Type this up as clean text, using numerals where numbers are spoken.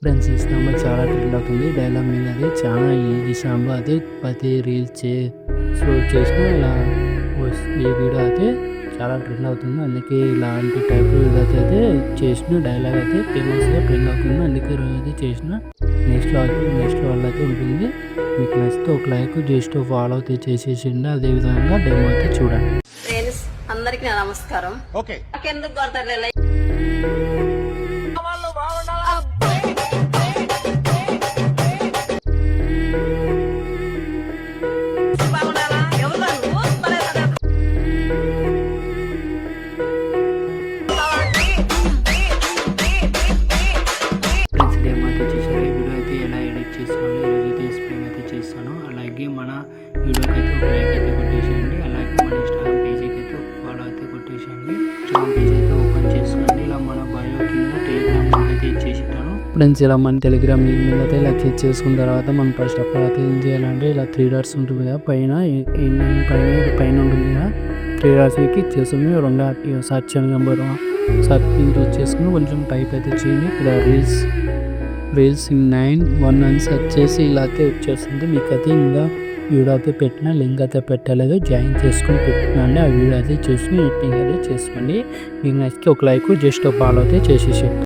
Friends ఈ సాంబా చాలా trend అవుతుంది. డైలాగ్ మీద అది చాలా ఈ సాంబా అయితే ప్రతి రీల్స్ చేసినా ఇలా ఈ వీడియో అయితే చాలా ట్రెండ్ అవుతుంది. అందుకే ఇలాంటి టైప్ వీడియోస్ అయితే చేసిన డైలాగ్ అయితే ఫేమస్గా ట్రెండ్ అవుతుంది. అందుకే రోజు అయితే చేసిన నెక్స్ట్ వాళ్ళు అయితే ఉంటుంది. మీకు నచ్చితే ఒక లైక్ జస్ట్ ఫాలో అయితే చేసేసిండి. అదేవిధంగా డెమో అయితే చూడండి. ఫ్రెండ్స్ అందరికి నమస్కారం. ఓకే ఎందుకు కొడతారు అలాగే మన వీడియోకి అయితే ఒక లైక్ అయితే కొట్టేసేయండి. అలాగే మన ఇన్స్టాగ్రామ్ పేజీకి అయితే ఒక ఫాలో అయితే కొట్టేసేయండి. ఇన్స్టాగ్రామ్ పేజ్ అయితే ఓపెన్ చేసుకోండి. ఇలా మన బయో కింద టెలిగ్రామ్ లింక్ అయితే ఇచ్చేసిటాను. ఫ్రెండ్స్ ఇలా మన టెలిగ్రామ్ లింక్ మీద అయితే ఇలా క్లిక్ చేసుకున్న తర్వాత మనం ఫస్ట్ ఆఫ్ ఆల్ అయితే ఏం చేయాలంటే ఇలా 3 డాట్స్ ఉంటుంది కదా పైన ఉంటుంది కదా 3 డాట్స్ క్లిక్ చేసుకుని 2 సర్చ్ నెంబర్ సర్చ్ చేసుకుని కొంచెం టైప్ అయితే చేయండి. ఇక్కడ రీల్స్ 9 అని సెర్చ్ చేసి ఇలా అయితే వచ్చేస్తుంది. మీకైతే ఇంకా వీడియో అయితే పెట్టిన లింక్ అయితే పెట్టలేదు, జాయిన్ చేసుకొని పెట్టినండి. ఆ వీడియో అయితే చూసుకుని ఎడిటింగ్ అయితే చేసుకోండి. మీకు నచ్చితే ఒక లైక్ జస్ట్ ఫాలో అయితే చేసేసేయండి.